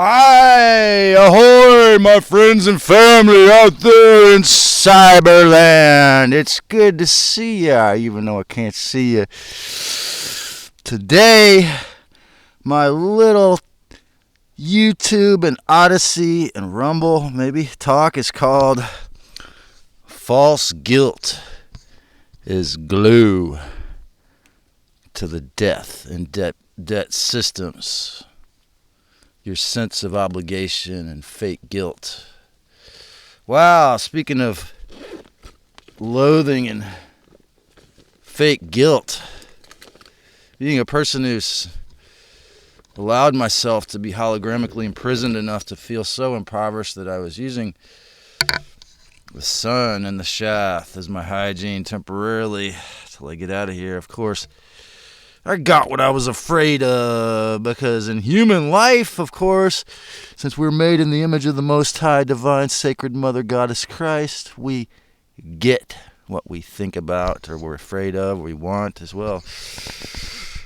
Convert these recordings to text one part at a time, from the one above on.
Hi, ahoy, my friends and family out there in Cyberland. It's good to see ya, even though I can't see ya. Today, my little YouTube and Odyssey and Rumble, maybe, talk is called False Guilt is Glue to the Death and Debt Systems. Your sense of obligation and fake guilt. Wow, speaking of loathing and fake guilt, being a person who's allowed myself to be holographically imprisoned enough to feel so impoverished that I was using the sun and the shaft as my hygiene temporarily till I get out of here. Of course, I got what I was afraid of, because in human life, of course, since we're made in the image of the Most High, Divine, Sacred Mother, Goddess Christ, we get what we think about, or we're afraid of, or we want as well.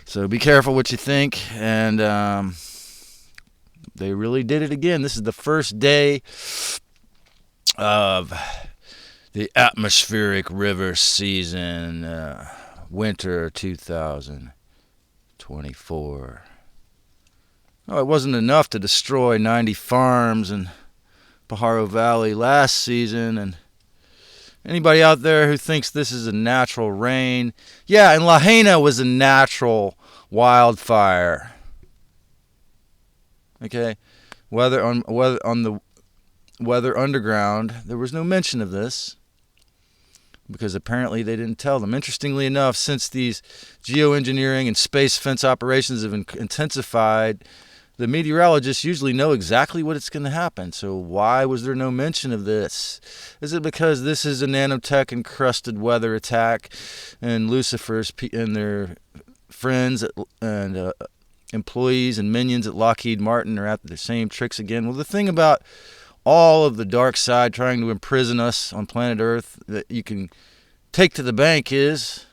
So be careful what you think, and they really did it again. This is the first day of the atmospheric river season, winter 2024. Oh, it wasn't enough to destroy 90 farms in Pajaro Valley last season. And anybody out there who thinks this is a natural rain, yeah, and Lahaina was a natural wildfire. Okay, Weather Underground, there was no mention of this, because apparently they didn't tell them. Interestingly enough, since these geoengineering and space fence operations have intensified, the meteorologists usually know exactly what it's going to happen. So why was there no mention of this? Is it because this is a nanotech-encrusted weather attack, and Lucifer's and their friends and employees and minions at Lockheed Martin are at the same tricks again? Well, the thing about all of the dark side trying to imprison us on planet Earth that you can take to the bank is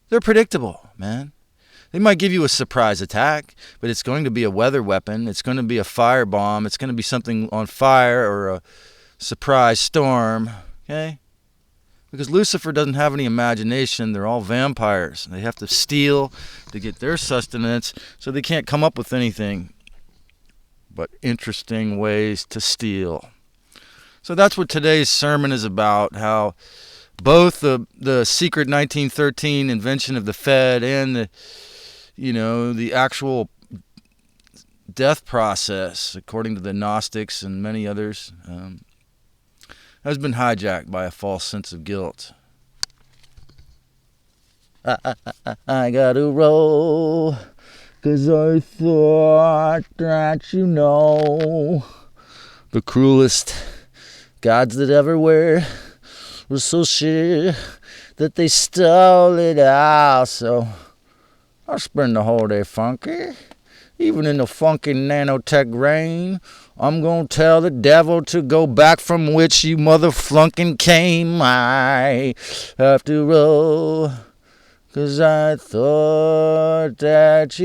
they're predictable, man. They might give you a surprise attack, but it's going to be a weather weapon. It's going to be a fire bomb. It's going to be something on fire or a surprise storm, okay? Because Lucifer doesn't have any imagination. They're all vampires. They have to steal to get their sustenance, so they can't come up with anything but interesting ways to steal. So that's what today's sermon is about, how both the secret 1913 invention of the Fed and the actual death process, according to the Gnostics and many others, has been hijacked by a false sense of guilt. I gotta roll, 'cause I thought that the cruelest gods that ever were so shit that they stole it all. So I'll spend the whole day funky. Even in the funky nanotech rain, I'm gonna tell the devil to go back from which you motherflunking came. I have to roll, 'cause I thought that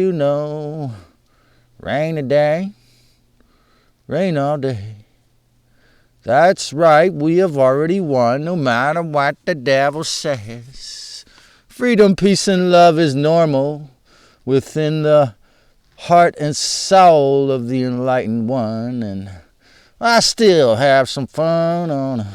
rain today, rain all day. That's right, we have already won, no matter what the devil says. Freedom, peace, and love is normal within the heart and soul of the enlightened one. And I still have some fun on a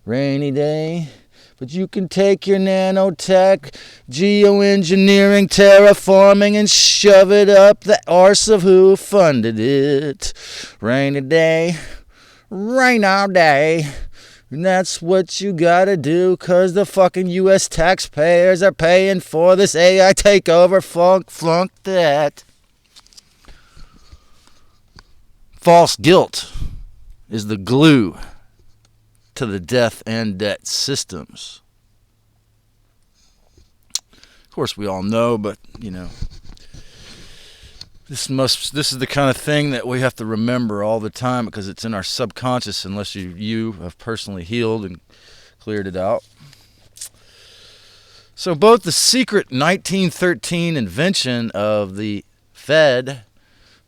rainy day. But you can take your nanotech, geoengineering, terraforming, and shove it up the arse of who funded it. Rainy day, rain all day. And that's what you gotta do, 'cause the fucking U.S. taxpayers are paying for this AI takeover. Flunk that. False guilt is the glue to the death and debt systems. Of course, we all know, but this is the kind of thing that we have to remember all the time, because it's in our subconscious unless you have personally healed and cleared it out. So both the secret 1913 invention of the Fed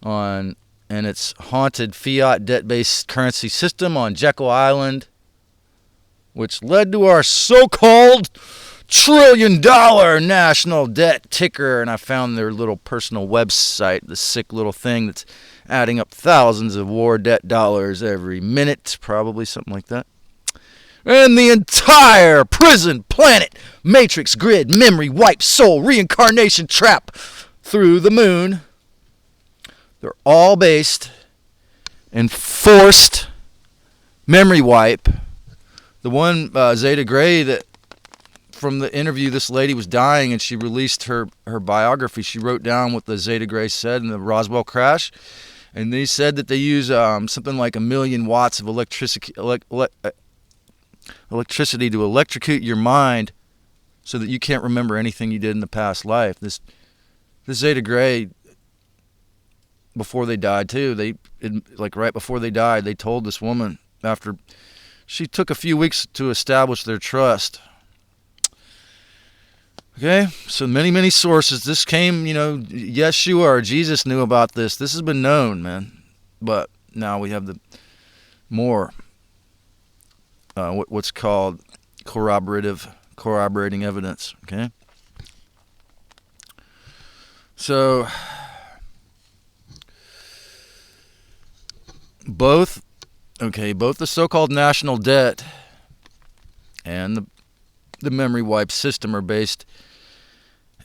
and its haunted fiat debt-based currency system on Jekyll Island, which led to our so-called trillion-dollar national debt ticker. And I found their little personal website, the sick little thing that's adding up thousands of war debt dollars every minute, probably something like that. And the entire prison, planet, matrix, grid, memory, wipe, soul, reincarnation trap through the moon, they're all based in forced memory wipe. The one Zeta Gray, that from the interview, this lady was dying and she released her biography. She wrote down what the Zeta Gray said in the Roswell crash. And they said that they use something like 1,000,000 watts of electricity to electrocute your mind so that you can't remember anything you did in the past life. This Zeta Gray, before they died too, right before they died, they told this woman, after she took a few weeks to establish their trust. Okay, so many sources. This came, Yeshua or Jesus knew about this. This has been known, man. But now we have the more what's called corroborating evidence. Okay, so both the so-called national debt and the memory wipe system are based,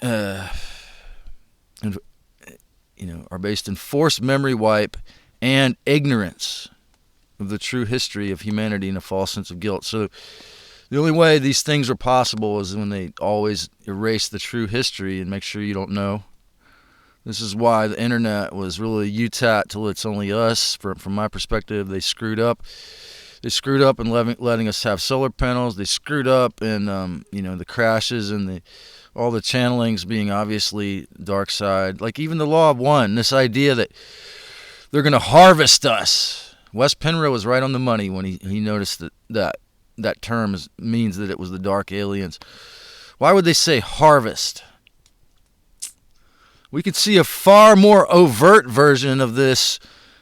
are based in forced memory wipe and ignorance of the true history of humanity and a false sense of guilt. So the only way these things are possible is when they always erase the true history and make sure you don't know. This is why the internet was really UTAT till it's only us. From my perspective, they screwed up. They screwed up in letting us have solar panels. They screwed up in the crashes and all the channelings being obviously dark side. Like even the law of one, this idea that they're going to harvest us. Wes Penrose was right on the money when he noticed that term means that it was the dark aliens. Why would they say harvest? We could see a far more overt version of this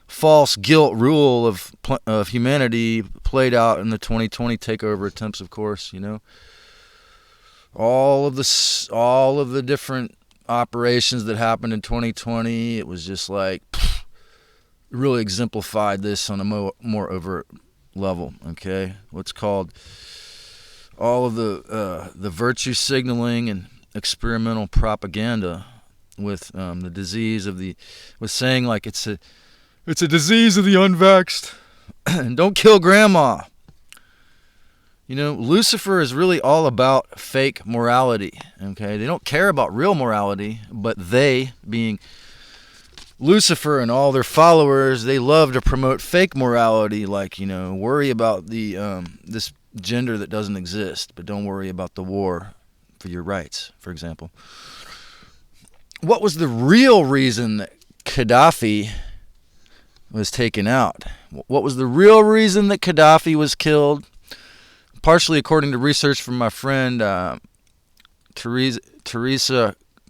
false guilt rule of humanity played out in the 2020 takeover attempts, of course. All of the different operations that happened in 2020, it was just like really exemplified this on a more overt level. Okay, what's called all of the virtue signaling and experimental propaganda with the disease of with saying like it's a disease of the unvaxxed and don't kill grandma. Lucifer is really all about fake morality. Okay, they don't care about real morality, but they, being Lucifer and all their followers, they love to promote fake morality, like worry about this gender that doesn't exist, but don't worry about the war for your rights, for example. What was the real reason that Gaddafi was taken out? What was the real reason that Gaddafi was killed? Partially according to research from my friend Teresa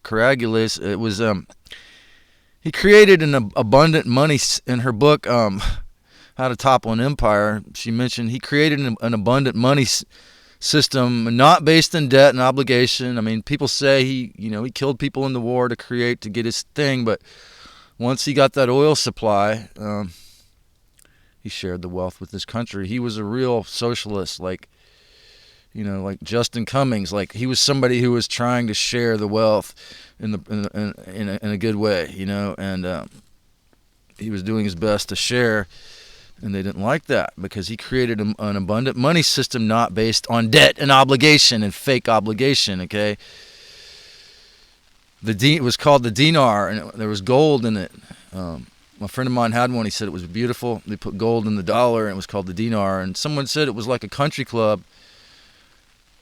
Caragulis, it was he created an abundant money in her book How to Topple an Empire. She mentioned he created an abundant money system not based in debt and obligation. I mean, people say he killed people in the war to get his thing, but once he got that oil supply, he shared the wealth with his country. He was a real socialist, like Justin Cummings. Like he was somebody who was trying to share the wealth in a good way, and he was doing his best to share. And they didn't like that because he created an abundant money system not based on debt and obligation and fake obligation, okay? It was called the dinar, and there was gold in it. A friend of mine had one. He said it was beautiful. They put gold in the dollar, and it was called the dinar. And someone said it was like a country club.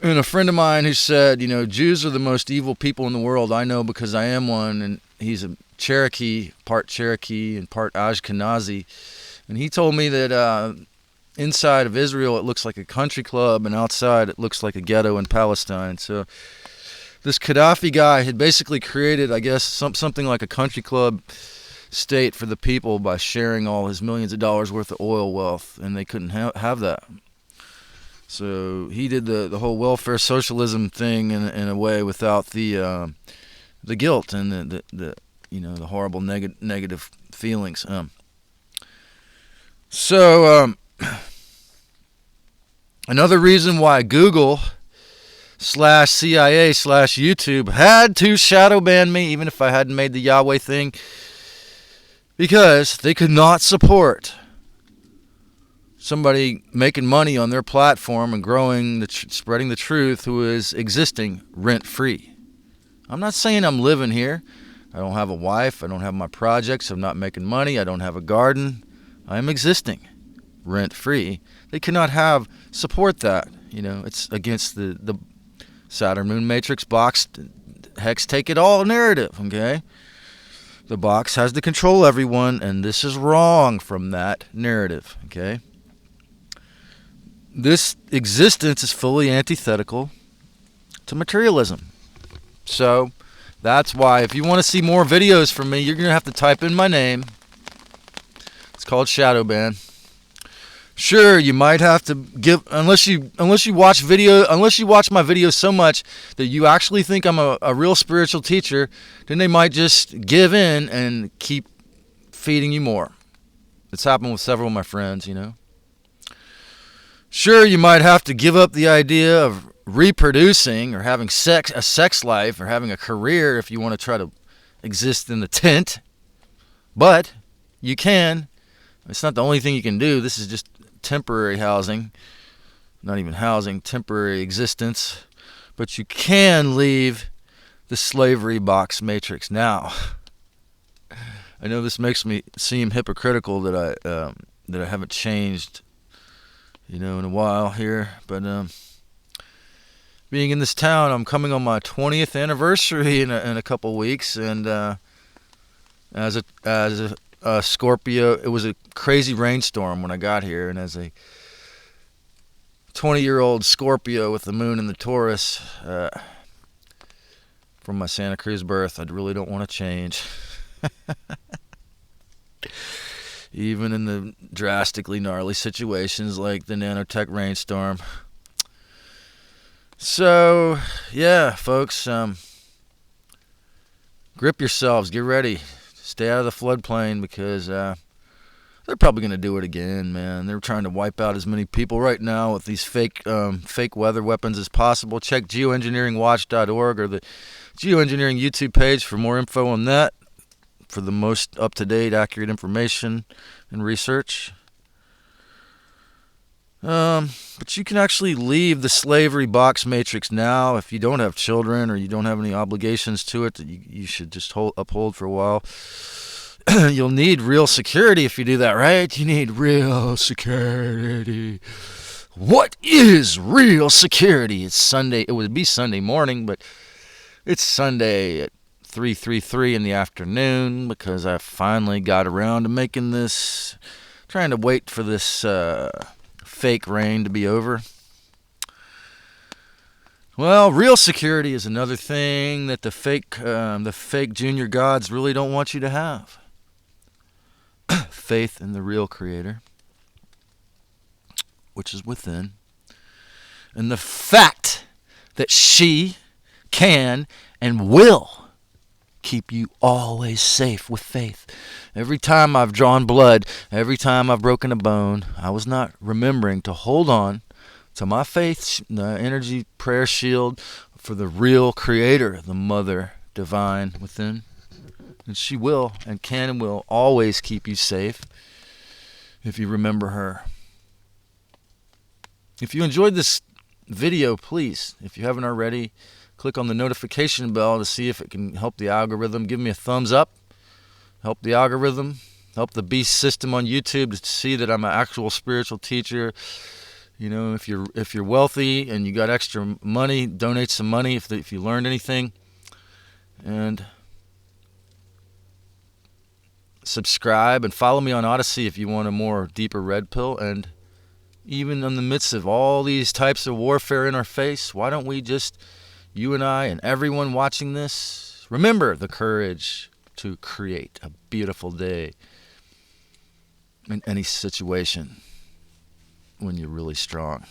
And a friend of mine who said, Jews are the most evil people in the world. I know because I am one. And he's a Cherokee and part Ashkenazi. And he told me that inside of Israel it looks like a country club, and outside it looks like a ghetto in Palestine. So this Gaddafi guy had basically created, I guess, something like a country club state for the people by sharing all his millions of dollars worth of oil wealth, and they couldn't have that. So he did the whole welfare socialism thing in a way without the guilt and the horrible negative feelings. Another reason why Google /CIA/YouTube had to shadow ban me, even if I hadn't made the Yahweh thing, because they could not support somebody making money on their platform and spreading the truth who is existing rent-free. I'm not saying I'm living here. I don't have a wife. I don't have my projects. I'm not making money. I don't have a garden. I am existing rent-free. They cannot support that. It's against the Saturn Moon Matrix box hex take it all narrative, okay? The box has to control everyone, and this is wrong from that narrative, okay? This existence is fully antithetical to materialism. So that's why if you want to see more videos from me, you're going to have to type in my name. It's called Shadow Ban. Sure, you might have to give, unless you watch my videos so much that you actually think I'm a real spiritual teacher, then they might just give in and keep feeding you more. It's happened with several of my friends, Sure, you might have to give up the idea of reproducing or having a sex life or having a career if you want to try to exist in the tent. But you can. It's not the only thing you can do. This is just temporary housing. Not even housing, temporary existence. But you can leave the slavery box matrix now. I know this makes me seem hypocritical that I haven't changed, in a while here, but being in this town, I'm coming on my 20th anniversary in a couple weeks, and as a Scorpio, it was a crazy rainstorm when I got here, and as a 20-year-old Scorpio with the moon in the Taurus, from my Santa Cruz birth, I really don't want to change. Even in the drastically gnarly situations like the nanotech rainstorm. So, yeah, folks, grip yourselves, get ready, stay out of the floodplain, because they're probably going to do it again, man. They're trying to wipe out as many people right now with these fake weather weapons as possible. Check geoengineeringwatch.org or the Geoengineering YouTube page for more info on that, for the most up-to-date, accurate information and research. But you can actually leave the slavery box matrix now if you don't have children or you don't have any obligations to it that you should just uphold for a while. You'll need real security if you do that, right? You need real security. What is real security? It's Sunday. It would be Sunday morning, but it's Sunday at 3:33 in the afternoon because I finally got around to making this, trying to wait for this fake rain to be over. Well, real security is another thing that the fake junior gods really don't want you to have. Faith in the real creator, which is within, and the fact that she can and will keep you always safe with faith. Every time I've drawn blood, every time I've broken a bone, I was not remembering to hold on to my faith, the energy prayer shield for the real creator, the mother divine within. And she will and can and will always keep you safe if you remember her. If you enjoyed this video, please, if you haven't already, click on the notification bell to see if it can help the algorithm. Give me a thumbs up. Help the algorithm. Help the beast system on YouTube to see that I'm an actual spiritual teacher. If you're wealthy and you got extra money, donate some money if you learned anything. And subscribe and follow me on Odyssey if you want a more deeper red pill. And even in the midst of all these types of warfare in our face, why don't we just, you and I and everyone watching this, remember the courage to create a beautiful day in any situation when you're really strong.